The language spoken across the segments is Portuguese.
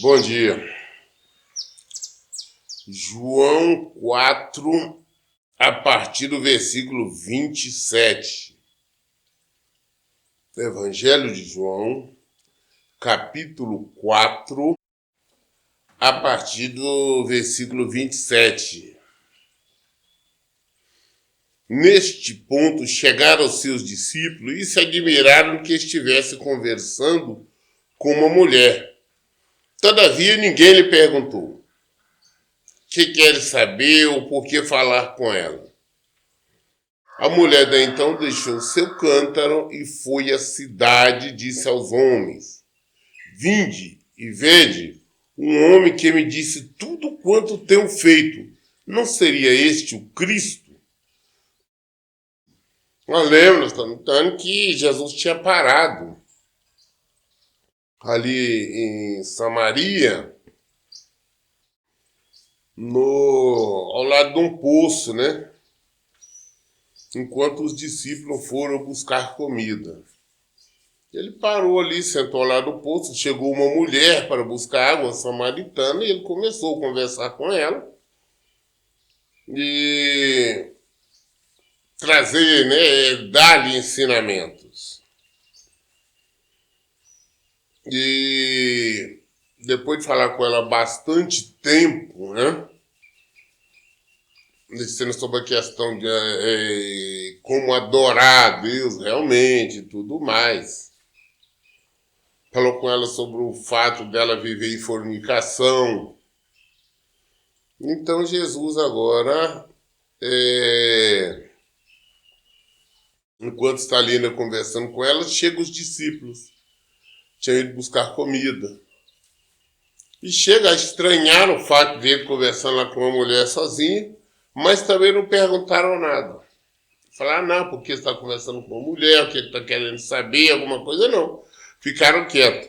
Bom dia. João 4, a partir do versículo 27. Evangelho de João, capítulo 4, a partir do versículo 27. Neste ponto chegaram os seus discípulos e se admiraram que estivesse conversando com uma mulher. Todavia ninguém lhe perguntou: que queres saber ou por que falar com ela? A mulher daí então deixou seu cântaro e foi à cidade e disse aos homens: vinde e vede um homem que me disse tudo quanto tenho feito. Não seria este o Cristo? Nós lembramos também que Jesus tinha parado ali em Samaria, ao lado de um poço, né? Enquanto os discípulos foram buscar comida. Ele parou ali, sentou ao lado do poço, chegou uma mulher para buscar água, samaritana, e ele começou a conversar com ela e trazer, né, dar-lhe ensinamentos. E depois de falar com ela bastante tempo, né, ensinando sobre a questão de como adorar a Deus realmente e tudo mais. Falou com ela sobre o fato dela viver em fornicação. Então Jesus agora, enquanto está ali ainda conversando com ela, chegam os discípulos. Tinham ido buscar comida. E chega a estranhar o fato de ele conversando lá com uma mulher sozinha, mas também não perguntaram nada. Falaram, não, porque está conversando com uma mulher, o que está querendo saber, alguma coisa, não. Ficaram quietos.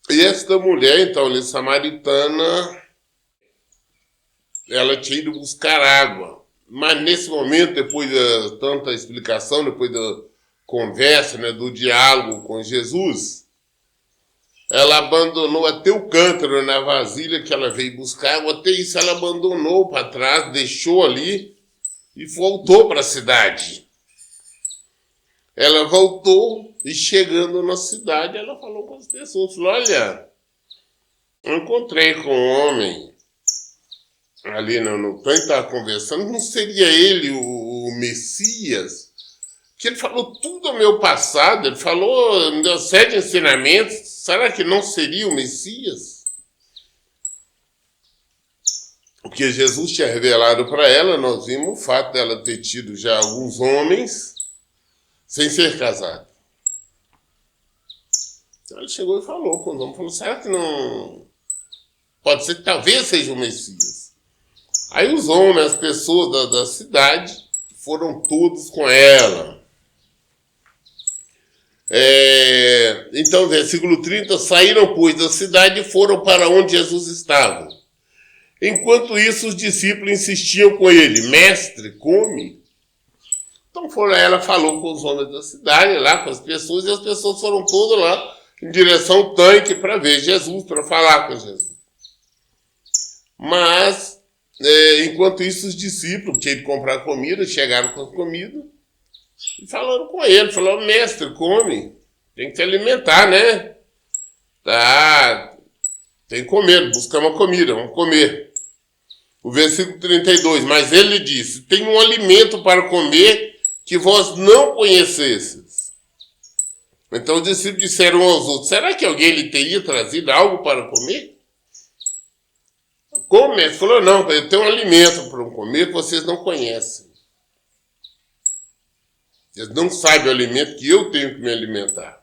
E esta mulher, então, ali, samaritana, ela tinha ido buscar água. Mas nesse momento, depois de tanta explicação, depois da conversa, né, do diálogo com Jesus, ela abandonou até o cântaro na vasilha que ela veio buscar água, até isso ela abandonou para trás, deixou ali e voltou para a cidade. Ela voltou e chegando na cidade, ela falou com as pessoas, falou, olha, eu encontrei com um homem ali no tanque, estava conversando, não seria ele o Messias? Que ele falou tudo ao meu passado, ele falou, me deu 7 ensinamentos, será que não seria o Messias? O que Jesus tinha revelado para ela, nós vimos o fato dela ter tido já alguns homens sem ser casada. Então ele chegou e falou com os homens, falou, será que não... Pode ser que talvez seja o Messias. Aí os homens, as pessoas da cidade, foram todos com ela. Então, versículo 30, saíram, pois, da cidade e foram para onde Jesus estava. Enquanto isso, os discípulos insistiam com ele, mestre, come. Então ela falou com os homens da cidade, lá com as pessoas, e as pessoas foram todas lá em direção ao tanque para ver Jesus, para falar com Jesus. Mas, enquanto isso, os discípulos tinham de comprar comida, chegaram com a comida, e falaram com ele, falaram, mestre, come, tem que se alimentar, né? Tá, tem que comer, buscar uma comida, vamos comer. O versículo 32, mas ele disse, tem um alimento para comer que vós não conhecesseis. Então os discípulos disseram aos outros, será que alguém lhe teria trazido algo para comer? Como? Ele falou, não, eu tenho um alimento para comer que vocês não conhecem. Eles não sabem o alimento que eu tenho que me alimentar.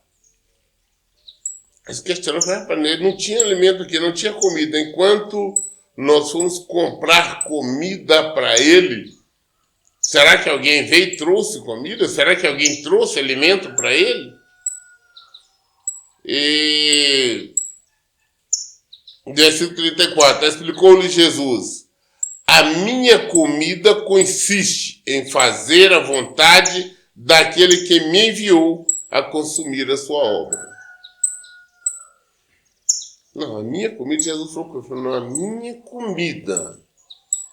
Eles questionaram para ele, não tinha alimento aqui, não tinha comida. Enquanto nós fomos comprar comida para ele, será que alguém veio e trouxe comida? Será que alguém trouxe alimento para ele? E versículo 34, explicou-lhe Jesus, a minha comida consiste em fazer a vontade daquele que me enviou a consumir a sua obra. Não, a minha comida, Jesus falou, não, a minha comida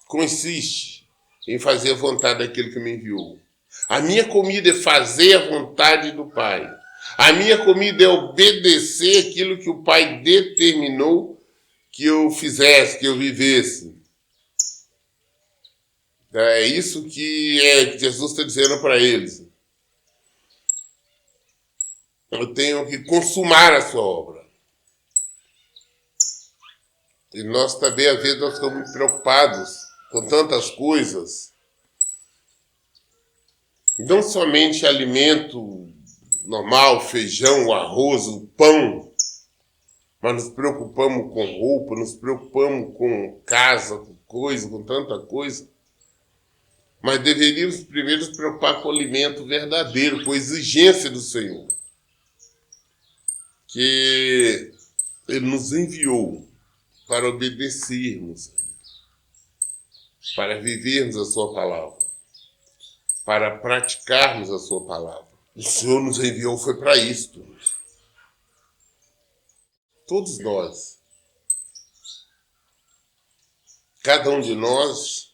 consiste em fazer a vontade daquele que me enviou. A minha comida é fazer a vontade do Pai. A minha comida é obedecer aquilo que o Pai determinou que eu fizesse, que eu vivesse. É isso que Jesus está dizendo para eles. Eu tenho que consumar a sua obra. E nós também, às vezes, nós ficamos muito preocupados com tantas coisas. Não somente alimento normal, feijão, arroz, o pão, mas nos preocupamos com roupa, nos preocupamos com casa, com coisa, com tanta coisa. Mas deveríamos primeiro nos preocupar com o alimento verdadeiro, com a exigência do Senhor. Que Ele nos enviou para obedecermos, para vivermos a sua palavra, para praticarmos a sua palavra. O Senhor nos enviou foi para isto. Todos nós, cada um de nós,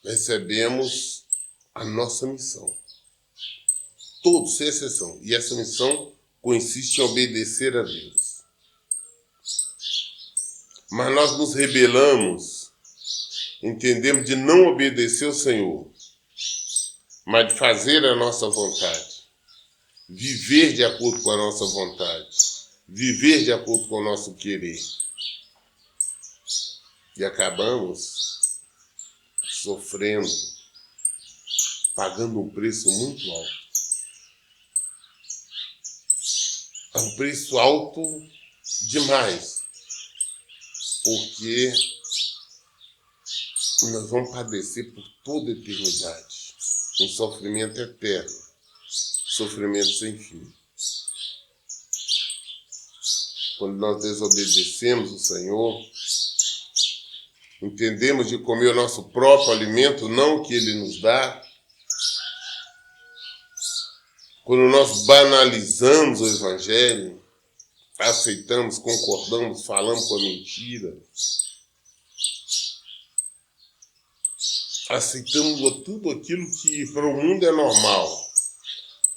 recebemos a nossa missão. Todos, sem exceção. E essa missão consiste em obedecer a Deus. Mas nós nos rebelamos, entendemos de não obedecer ao Senhor, mas de fazer a nossa vontade, viver de acordo com a nossa vontade, viver de acordo com o nosso querer. E acabamos sofrendo, pagando um preço muito alto. É um preço alto demais, porque nós vamos padecer por toda a eternidade, um sofrimento eterno, sofrimento sem fim. Quando nós desobedecemos o Senhor, entendemos de comer o nosso próprio alimento, não o que Ele nos dá. Quando nós banalizamos o Evangelho, aceitamos, concordamos, falamos com a mentira, aceitamos tudo aquilo que para o mundo é normal.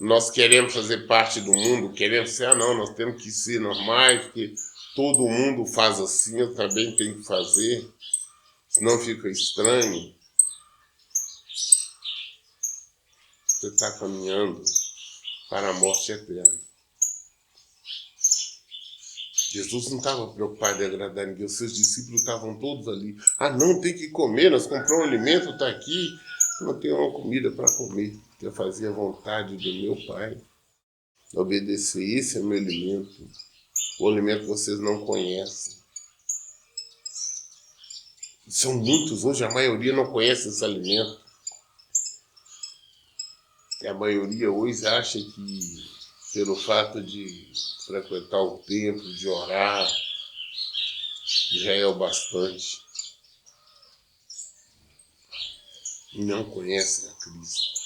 Nós queremos fazer parte do mundo, queremos ser, nós temos que ser normais, porque todo mundo faz assim, eu também tenho que fazer, senão fica estranho. Você está caminhando para a morte eterna. Jesus não estava preocupado em agradar ninguém, os seus discípulos estavam todos ali. Não, tem que comer, nós compramos um alimento, está aqui, não tem uma comida para comer. Eu fazia a vontade do meu Pai, obedecer, esse é o meu alimento, o alimento que vocês não conhecem. São muitos, hoje a maioria não conhece esse alimento. E a maioria hoje acha que, pelo fato de frequentar o templo, de orar, já é o bastante. E não conhecem a Cristo.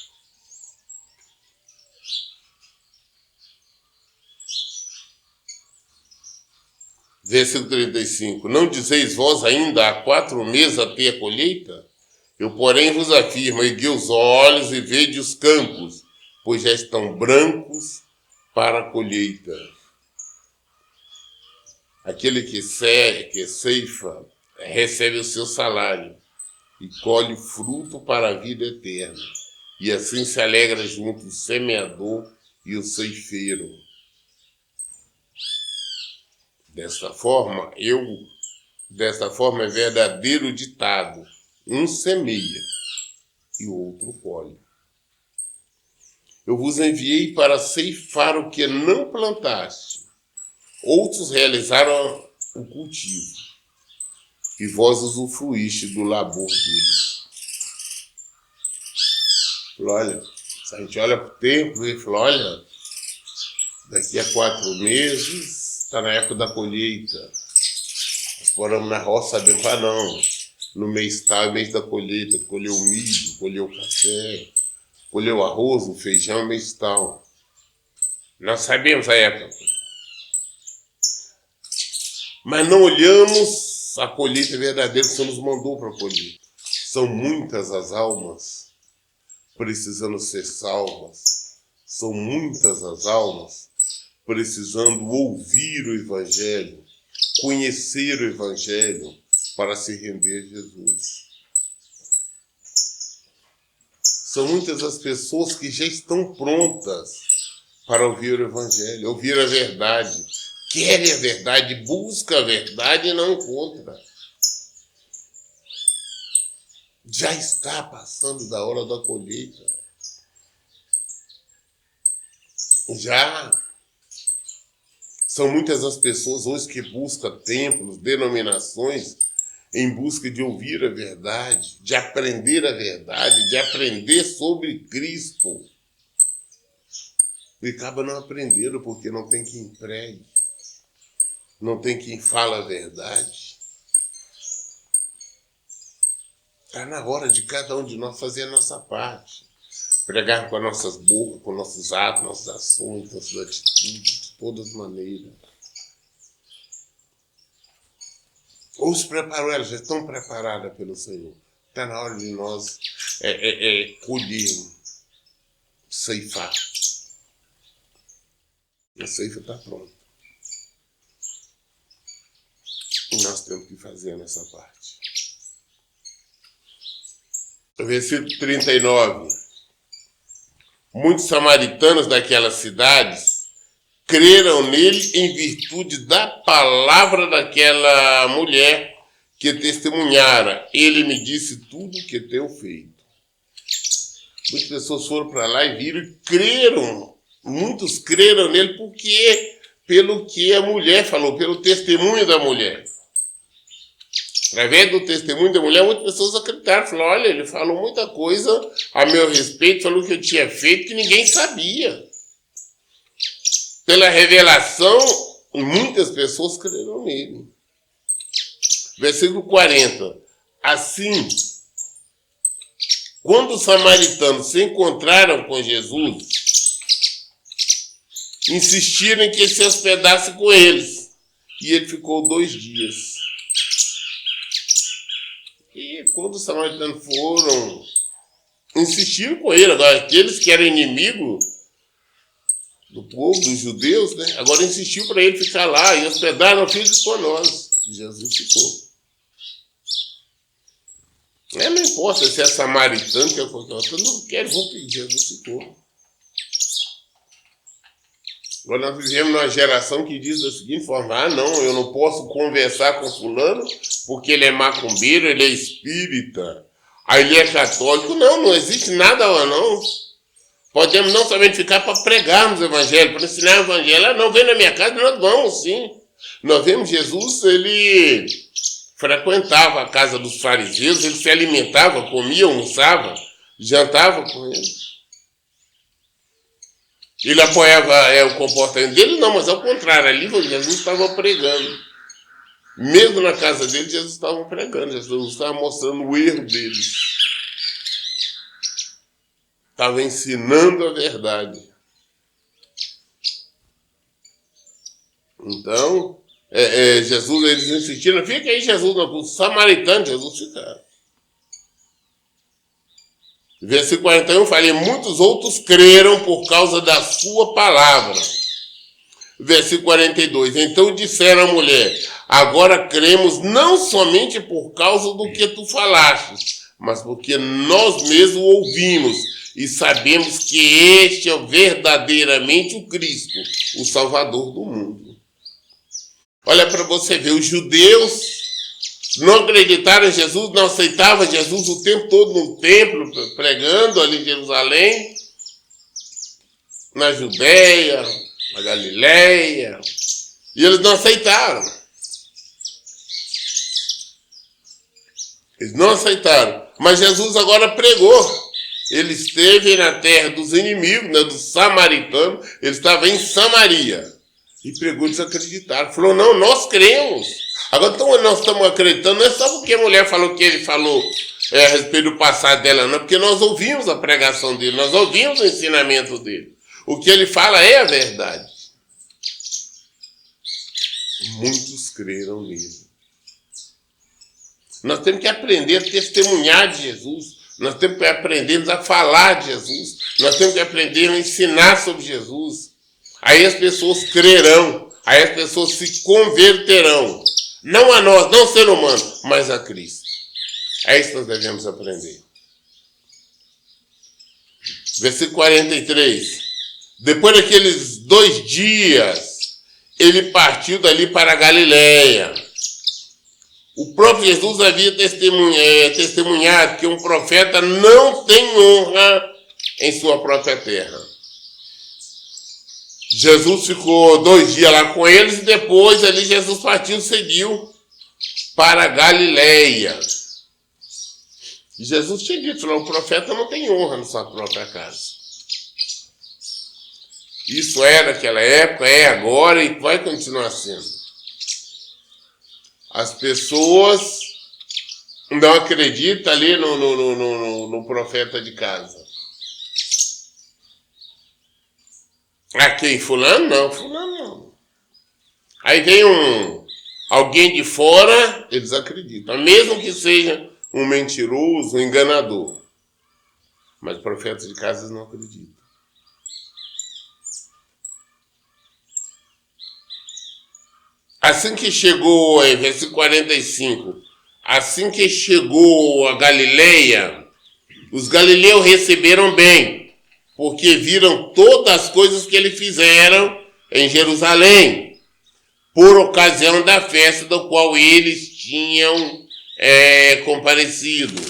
Versículo 35. Não dizeis vós ainda há 4 meses até a colheita? Eu, porém, vos afirmo, erguei os olhos e vede os campos, pois já estão brancos para a colheita. Aquele que ceifa recebe o seu salário e colhe fruto para a vida eterna. E assim se alegra junto o semeador e o ceifeiro. Desta forma é verdadeiro ditado: um semeia e o outro colhe. Eu vos enviei para ceifar o que não plantaste. Outros realizaram o cultivo, e vós usufruíste do labor deles. Falou, olha, se a gente olha para o tempo e fala, olha, daqui a 4 meses está na época da colheita. Nós moramos na roça, sabemos, não, no mês tal, é mês da colheita, colheu o milho, colheu o café, colheu o arroz, o feijão, mês tal. Nós sabemos a época. Mas não olhamos a colheita verdadeira que o Senhor nos mandou para colher. São muitas as almas precisando ser salvas. São muitas as almas precisando ouvir o Evangelho, conhecer o Evangelho para se render a Jesus. São muitas as pessoas que já estão prontas para ouvir o Evangelho, ouvir a verdade. Querem a verdade, busca a verdade e não encontra. Já está passando da hora da colheita. Já. São muitas as pessoas hoje que buscam templos, denominações, em busca de ouvir a verdade, de aprender a verdade, de aprender sobre Cristo. E acaba não aprendendo porque não tem quem pregue, não tem quem fala a verdade. Está na hora de cada um de nós fazer a nossa parte. Pregar com as nossas bocas, com nossos atos, nossas ações, nossas atitudes, de todas as maneiras. Ou se preparou, elas já estão preparadas pelo Senhor. Está na hora de nós colher, ceifar. A ceifa está pronta. E nós temos que fazer nessa parte. Versículo 39. Muitos samaritanos daquelas cidades creram nele em virtude da palavra daquela mulher que testemunhara. Ele me disse tudo o que tenho feito. Muitas pessoas foram para lá e viram e creram. Muitos creram nele porque, pelo que a mulher falou, pelo testemunho da mulher. Através do testemunho da mulher, muitas pessoas acreditaram. Falaram, olha, ele falou muita coisa a meu respeito, falou que eu tinha feito que ninguém sabia. Pela revelação, muitas pessoas creram nele. Versículo 40. Assim, quando os samaritanos se encontraram com Jesus, insistiram em que ele se hospedasse com eles. E ele ficou 2 dias. E quando os samaritanos foram, insistiram com ele. Agora, aqueles que eram inimigos do povo, dos judeus, né? Agora insistiu para ele ficar lá e hospedar, não fique com nós. Jesus ficou. Não importa se é samaritano, que é qualquer outro, eu não quero, vou pedir, Jesus ficou. Agora nós vivemos numa geração que diz da seguinte forma, não, eu não posso conversar com fulano porque ele é macumbeiro, ele é espírita, aí ele é católico. Não existe nada não. Podemos não somente ficar para pregarmos o evangelho, para ensinar o evangelho. Não, vem na minha casa, nós vamos sim. Nós vemos Jesus, ele frequentava a casa dos fariseus, ele se alimentava, comia, almoçava, jantava com eles. Ele apoiava o comportamento dele? Não, mas ao contrário, ali Jesus estava pregando. Mesmo na casa dele, Jesus estava pregando, Jesus estava mostrando o erro deles. Estava ensinando a verdade. Então, Jesus, eles insistiram, fica aí Jesus, o samaritano, Jesus ficaram. Versículo 41, falei, muitos outros creram por causa da sua palavra. Versículo 42, então disseram à mulher, agora cremos não somente por causa do que tu falaste, mas porque nós mesmos ouvimos e sabemos que este é verdadeiramente o Cristo, o Salvador do mundo. Olha para você ver, os judeus não acreditaram em Jesus, não aceitavam Jesus o tempo todo no templo, pregando ali em Jerusalém, na Judéia, na Galileia, e eles não aceitaram. Eles não aceitaram. Mas Jesus agora pregou. Ele esteve na terra dos inimigos, né, dos samaritanos, ele estava em Samaria. E pregou, eles acreditaram. Falou, não, nós cremos. Agora, então, nós estamos acreditando, não é só porque a mulher falou que ele falou a respeito do passado dela, não, porque nós ouvimos a pregação dele, nós ouvimos o ensinamento dele. O que ele fala é a verdade. muitos creram nele. Nós temos que aprender a testemunhar de Jesus. Nós temos que aprender a falar de Jesus. Nós temos que aprender a ensinar sobre Jesus. Aí as pessoas crerão. Aí as pessoas se converterão. Não a nós, não ao ser humano, mas a Cristo. É isso que nós devemos aprender. Versículo 43. Depois daqueles 2 dias, ele partiu dali para a Galileia. O próprio Jesus havia testemunhado que um profeta não tem honra em sua própria terra. Jesus ficou 2 dias lá com eles e depois ali Jesus partiu e seguiu para a Galileia. E Jesus tinha dito, o profeta não tem honra na sua própria casa. Isso é naquela época, é agora e vai continuar sendo. As pessoas não acreditam ali no profeta de casa. Quem? Fulano? Não, fulano não. Aí vem alguém de fora, eles acreditam. Mesmo que seja um mentiroso, um enganador. Mas profetas de casa não acreditam. Assim que chegou, versículo 45, assim que chegou a Galileia, os galileus receberam bem, porque viram todas as coisas que ele fizeram em Jerusalém, por ocasião da festa do qual eles tinham comparecido.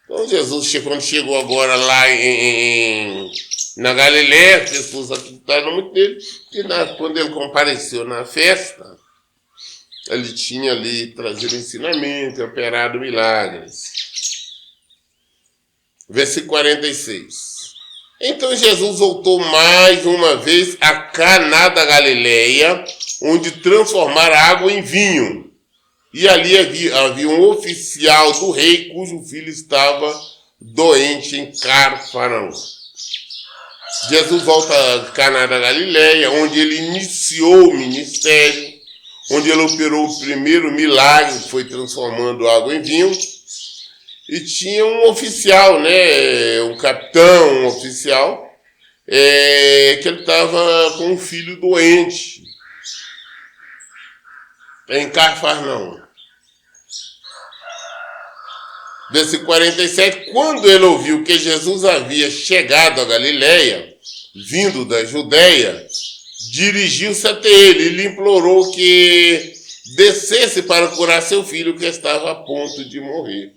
Então Jesus, quando chegou agora lá na Galileia, as pessoas acreditaram muito nele, e quando ele compareceu na festa, ele tinha ali trazido ensinamento, operado milagres. Versículo 46. Então Jesus voltou mais uma vez a Caná da Galileia, onde transformara água em vinho. E ali havia um oficial do rei cujo filho estava doente em Cafarnaum. Jesus volta a Caná da Galileia, onde ele iniciou o ministério, onde ele operou o primeiro milagre, que foi transformando água em vinho. E tinha um oficial, um capitão, um oficial, que ele estava com um filho doente em Cafarnaum. Versículo 47, quando ele ouviu que Jesus havia chegado a Galileia, vindo da Judeia, dirigiu-se até ele e lhe implorou que descesse para curar seu filho que estava a ponto de morrer.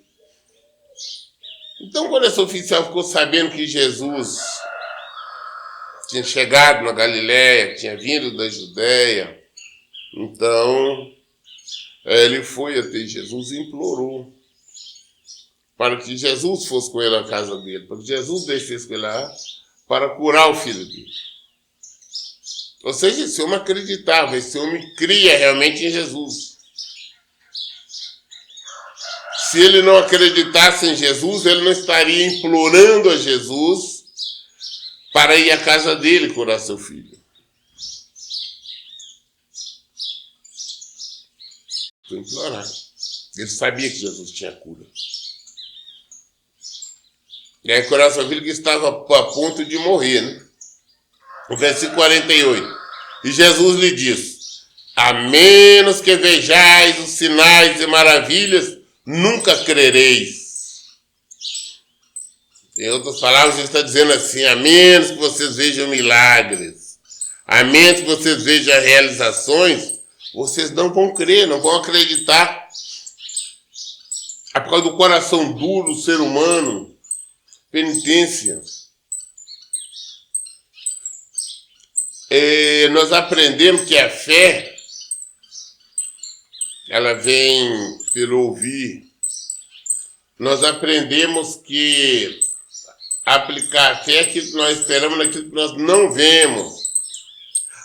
Então, quando esse oficial ficou sabendo que Jesus tinha chegado na Galileia, tinha vindo da Judeia, então ele foi até Jesus e implorou para que Jesus fosse com ele à casa dele, para que Jesus descesse com ele lá para curar o filho dele. Ou seja, esse homem acreditava, esse homem cria realmente em Jesus. Se ele não acreditasse em Jesus, ele não estaria implorando a Jesus para ir à casa dele curar seu filho. Foi implorar. Ele sabia que Jesus tinha cura. E aí curar seu filho que estava a ponto de morrer, O versículo 48. E Jesus lhe disse, a menos que vejais os sinais e maravilhas, nunca crereis. Em outras palavras, ele está dizendo assim, a menos que vocês vejam milagres, a menos que vocês vejam realizações, vocês não vão crer, não vão acreditar. É por causa do coração duro do ser humano. Penitência. Nós aprendemos que a fé, ela vem pelo ouvir. Nós aprendemos que aplicar a fé é aquilo que nós esperamos naquilo que nós não vemos.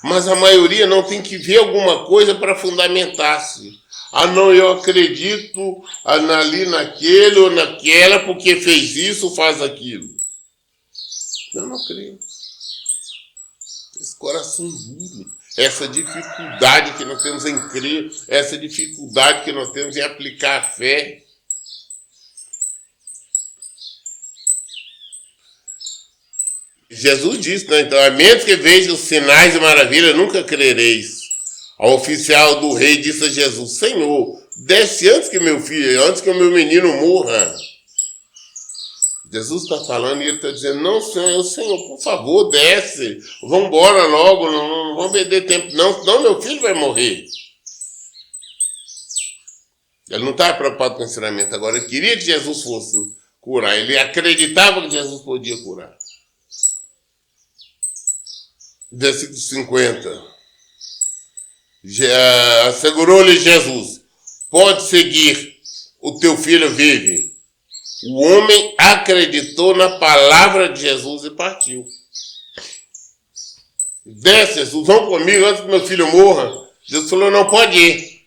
Mas a maioria não tem que ver alguma coisa para fundamentar-se. Não, eu acredito ali naquele ou naquela porque fez isso ou faz aquilo. Eu não creio. Esse coração duro, essa dificuldade que nós temos em crer, essa dificuldade que nós temos em aplicar a fé. Jesus disse, né? Então, a menos que vejam os sinais e maravilhas, nunca crereis. O oficial do rei disse a Jesus, Senhor, desce antes que meu filho, antes que o meu menino morra. Jesus está falando e ele está dizendo, não, Senhor, por favor, desce. Vamos embora logo, não vamos perder tempo. Não, senão meu filho vai morrer. Ele não estava preocupado com o ensinamento agora. Ele queria que Jesus fosse curar. Ele acreditava que Jesus podia curar. Versículo 50. Assegurou-lhe Jesus, pode seguir, o teu filho vive. O homem acreditou na palavra de Jesus e partiu. Desce, Jesus, vão comigo antes que meu filho morra. Jesus falou, não, pode ir.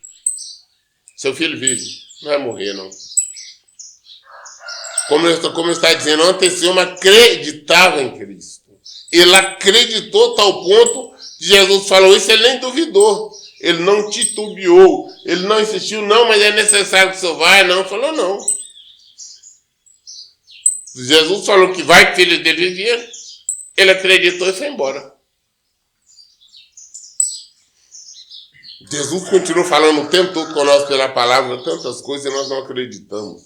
Seu filho vive, não vai morrer, não. Como está dizendo, ontem esse homem acreditava em Cristo. Ele acreditou a tal ponto que Jesus falou isso, ele nem duvidou. Ele não titubeou, ele não insistiu, não, mas é necessário que o senhor vá. Não, falou não. Jesus falou que vai, que o filho dele vivia, ele acreditou e foi embora. Jesus continuou falando o tempo todo conosco pela palavra, tantas coisas e nós não acreditamos.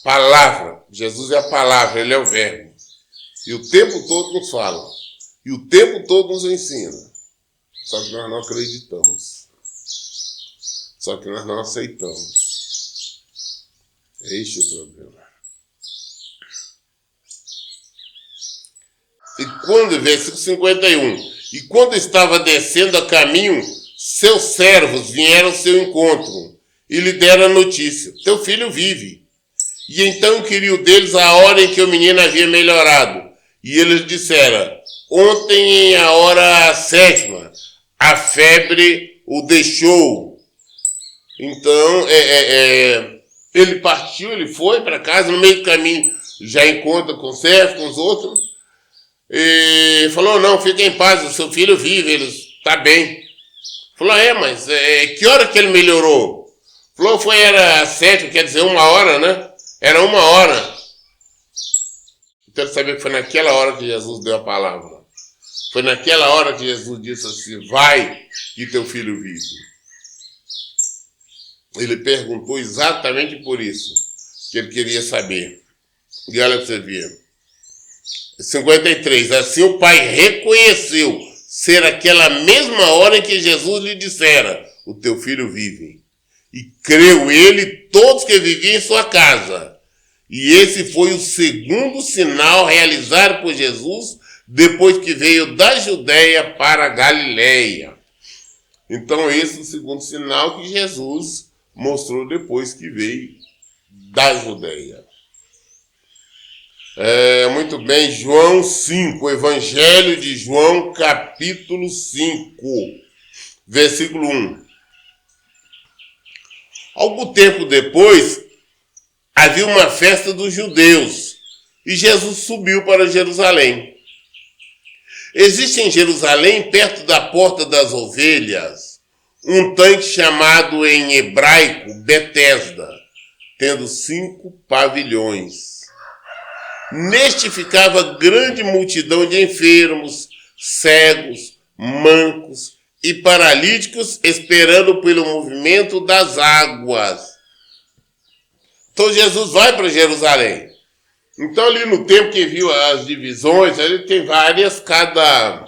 Palavra, Jesus é a palavra, ele é o verbo. E o tempo todo nos fala. E o tempo todo nos ensina. Só que nós não acreditamos. Só que nós não aceitamos. Este é o problema. E quando, versículo 51, e quando estava descendo a caminho, seus servos vieram ao seu encontro e lhe deram a notícia, teu filho vive. E então inquiriu deles a hora em que o menino havia melhorado. E eles disseram, ontem, a hora 7ª, a febre o deixou. Então, ele partiu, ele foi para casa, no meio do caminho já encontra com o servo, com os outros, e falou, não, fica em paz, o seu filho vive, ele está bem. Falou, mas que hora que ele melhorou? Falou, era 7, quer dizer 1 hora, né? Era 1 hora. Então ele sabia que foi naquela hora que Jesus deu a palavra. Foi naquela hora que Jesus disse assim, vai que teu filho vive. Ele perguntou exatamente por isso, que ele queria saber. E olha para você ver. 53. Assim o pai reconheceu ser aquela mesma hora em que Jesus lhe dissera, o teu filho vive. E creu ele e todos que viviam em sua casa. E esse foi o segundo sinal realizado por Jesus depois que veio da Judéia para a Galileia. Então esse é o segundo sinal que Jesus mostrou depois que veio da Judéia. Muito bem, João 5, o Evangelho de João, capítulo 5, versículo 1. Algum tempo depois, havia uma festa dos judeus e Jesus subiu para Jerusalém. Existe em Jerusalém, perto da Porta das Ovelhas, um tanque chamado em hebraico Betesda, tendo 5 pavilhões. Neste ficava grande multidão de enfermos, cegos, mancos e paralíticos esperando pelo movimento das águas. Então Jesus vai para Jerusalém. Então ali no tempo que viu as divisões, ele tem várias, cada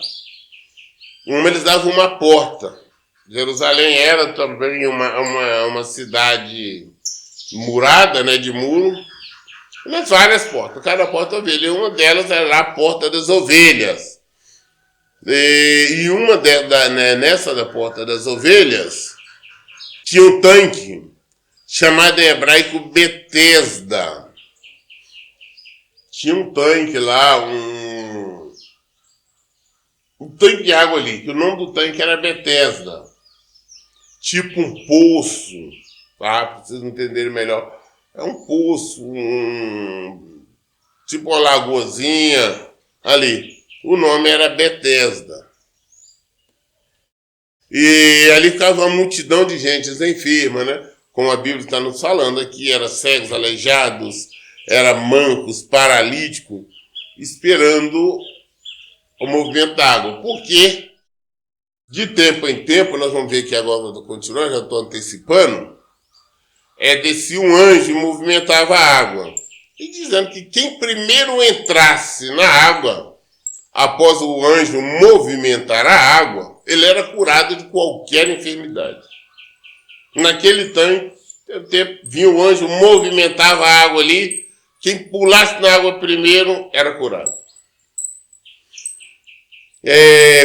uma eles davam uma porta. Jerusalém era também uma cidade murada, né, de muro, mas várias portas, cada porta ovelha. E uma delas era a Porta das Ovelhas. E uma nessa da Porta das Ovelhas tinha um tanque chamado em hebraico Betesda. Tinha um tanque lá, um tanque de água ali, que o nome do tanque era Betesda. Tipo um poço, tá? Para vocês entenderem melhor. É um poço, tipo uma lagoazinha ali. O nome era Betesda. E ali ficava uma multidão de gente enferma, né? Como a Bíblia está nos falando aqui, eram cegos, aleijados, eram mancos, paralíticos, esperando o movimento da água. Porque, de tempo em tempo, nós vamos ver aqui agora, eu continuando, já estou antecipando, descia um anjo e movimentava a água. E dizendo que quem primeiro entrasse na água, após o anjo movimentar a água, ele era curado de qualquer enfermidade. Naquele tempo, vinha o anjo, movimentava a água ali, quem pulasse na água primeiro era curado.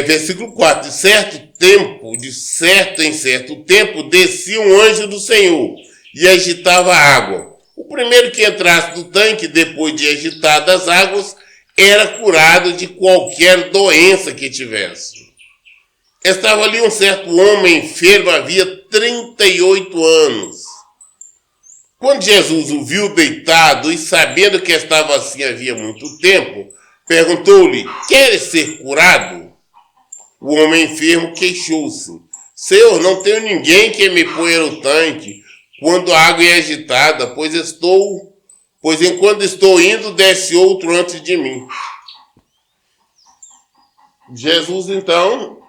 Versículo 4, de certo em certo tempo, descia um anjo do Senhor e agitava a água. O primeiro que entrasse no tanque, depois de agitadas as águas, era curado de qualquer doença que tivesse. Estava ali um certo homem enfermo, havia 38 anos. Quando Jesus o viu deitado e sabendo que estava assim havia muito tempo, perguntou-lhe: queres ser curado? O homem enfermo queixou-se: Senhor, não tenho ninguém que me ponha no tanque quando a água é agitada, pois enquanto estou indo, desce outro antes de mim. Jesus, então,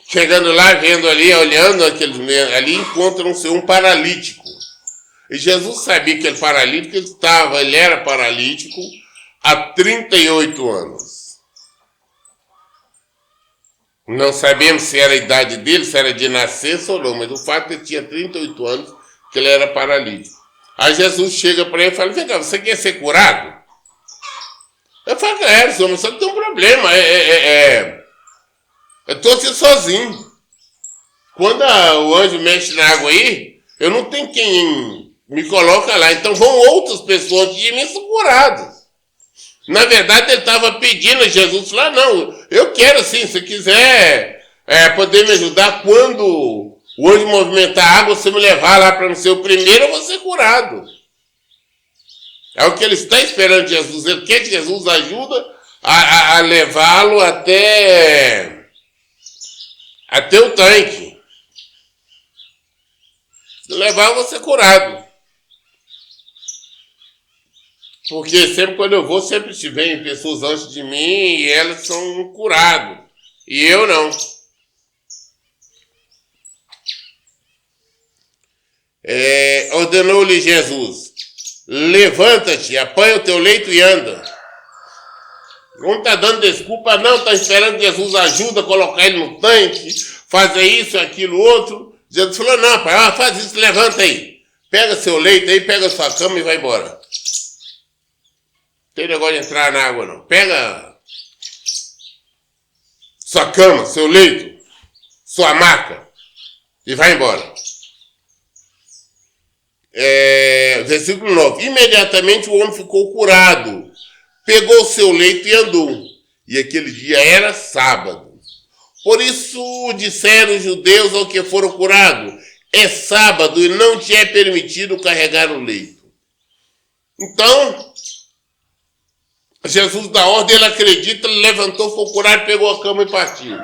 chegando lá, vendo ali, olhando ali, encontra um paralítico. E Jesus sabia que aquele paralítico ele era paralítico há 38 anos. Não sabemos se era a idade dele, se era de nascença ou não, mas o fato é que ele tinha 38 anos, que ele era paralítico. Aí Jesus chega para ele e fala: vem cá, você quer ser curado? Eu falo: senhor, mas só que tem um problema, eu estou assim sozinho. Quando o anjo mexe na água aí, eu não tenho quem me coloca lá, então vão outras pessoas antes de mim ser curadas. Na verdade, ele estava pedindo a Jesus, falou: não, eu quero sim, se quiser poder me ajudar, quando o anjo movimentar a água, você me levar lá para não ser o primeiro, eu vou ser curado. É o que ele está esperando de Jesus. Ele quer que Jesus ajude a levá-lo até o tanque. Se levar, eu vou ser curado. Porque sempre quando eu vou, sempre vem pessoas antes de mim e elas são curadas. E eu não. Ordenou-lhe Jesus: levanta-te, apanha o teu leito e anda. Não está dando desculpa, não, está esperando que Jesus ajude a colocar ele no tanque, fazer isso, aquilo, outro. Jesus falou: não, pai, faz isso, levanta aí. Pega seu leito aí, pega sua cama e vai embora. Não tem negócio de entrar na água, não. Pega sua cama, seu leito, sua maca e vai embora. Versículo 9. Imediatamente o homem ficou curado, pegou seu leito e andou. E aquele dia era sábado. Por isso disseram os judeus ao que foram curados: é sábado e não te é permitido carregar o leito. Então, Jesus dá ordem, ele acredita, ele levantou, foi curado, pegou a cama e partiu.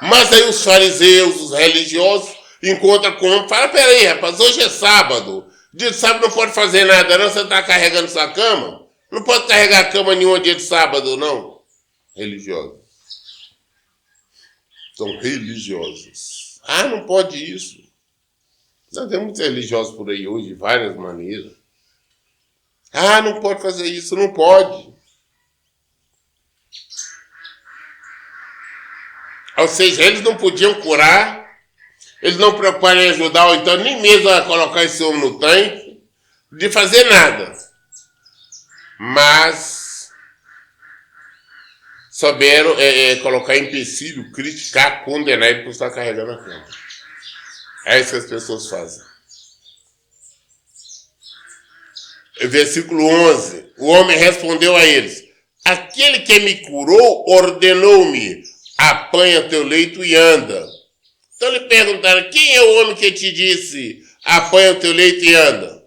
Mas aí os fariseus, os religiosos, encontram com o homem e falam: peraí, rapaz, hoje é sábado. Dia de sábado não pode fazer nada, não? Você está carregando sua cama? Não pode carregar a cama nenhum dia de sábado, não? Religiosos. São religiosos. Ah, não pode isso. Nós temos muitos religiosos por aí hoje, de várias maneiras. Ah, não pode fazer isso, não pode. Ou seja, eles não podiam curar, eles não preocuparam em ajudar, ou então nem mesmo a colocar esse homem no tanque, de fazer nada. Mas souberam colocar empecilho, criticar, condenar ele por estar carregando a cama. É isso que as pessoas fazem. Versículo 11. O homem respondeu a eles: aquele que me curou ordenou-me: apanha teu leito e anda. Então lhe perguntaram: quem é o homem que te disse: apanha o teu leito e anda?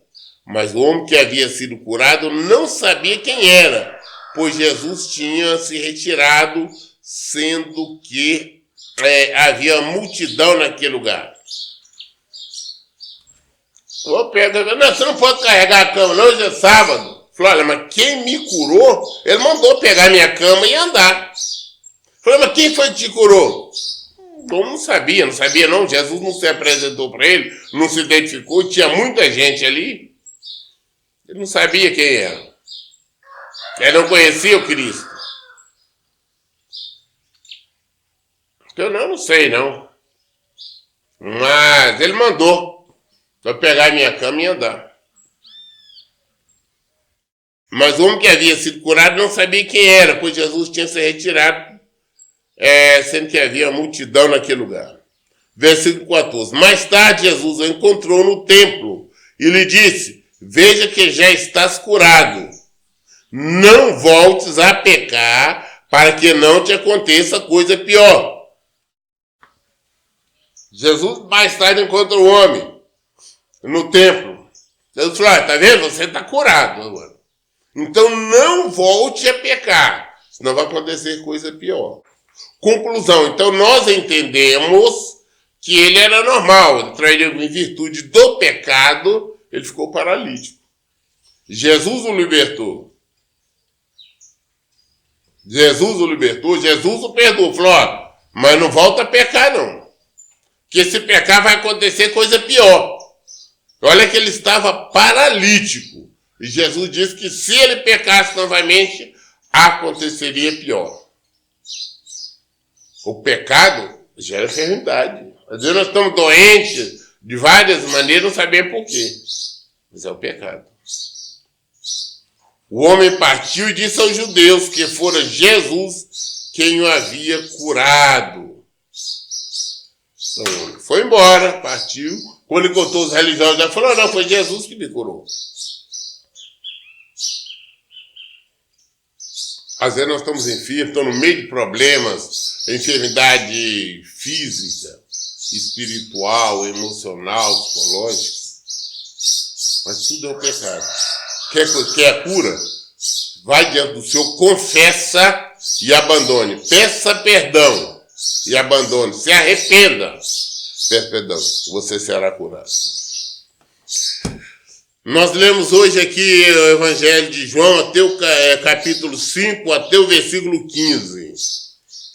Mas o homem que havia sido curado não sabia quem era, pois Jesus tinha se retirado, sendo que havia multidão naquele lugar. Não, você não pode carregar a cama, não, hoje é sábado. Falei, olha, mas quem me curou, ele mandou pegar minha cama e andar. Falei, mas quem foi que te curou? Eu não sabia não. Jesus não se apresentou para ele, não se identificou, tinha muita gente ali. Ele não sabia quem era. Ele não conhecia o Cristo. Eu não sei não. Mas ele mandou eu pegar minha cama e andar. Mas o homem que havia sido curado não sabia quem era, pois Jesus tinha se retirado, sendo que havia multidão naquele lugar. Versículo 14. Mais tarde Jesus o encontrou no templo e lhe disse, veja que já estás curado. Não voltes a pecar para que não te aconteça coisa pior. Jesus mais tarde encontra o homem no templo. Jesus falou, tá vendo? Você está curado agora. Então não volte a pecar, senão vai acontecer coisa pior. Conclusão, então nós entendemos que ele era normal, em virtude do pecado, ele ficou paralítico. Jesus o libertou. Jesus o perdoou. Falou, mas não volta a pecar não. Que se pecar vai acontecer coisa pior. Olha que ele estava paralítico. E Jesus disse que se ele pecasse novamente, aconteceria pior. O pecado gera enfermidade. Às vezes nós estamos doentes de várias maneiras, não sabemos por quê. Mas é o pecado. O homem partiu e disse aos judeus que fora Jesus quem o havia curado. Então, foi embora, partiu. Quando encontrou os religiosos, ele falou, não, foi Jesus que me curou. Às vezes nós estamos enfermos, estamos no meio de problemas, enfermidade física, espiritual, emocional, psicológica. Mas tudo é um pecado. Quer a cura? Vai diante do Senhor, confessa e abandone. Peça perdão e abandone. Se arrependa. Peça perdão. Você será curado. Nós lemos hoje aqui o Evangelho de João, até o capítulo 5, até o versículo 15.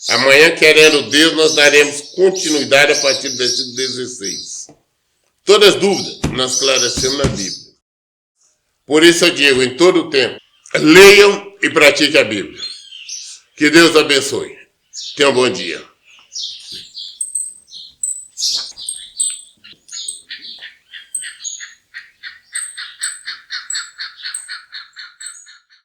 Amanhã, querendo Deus, nós daremos continuidade a partir do versículo 16. Todas as dúvidas, nós esclarecemos na Bíblia. Por isso eu digo, em todo o tempo, leiam e pratiquem a Bíblia. Que Deus abençoe. Tenha um bom dia.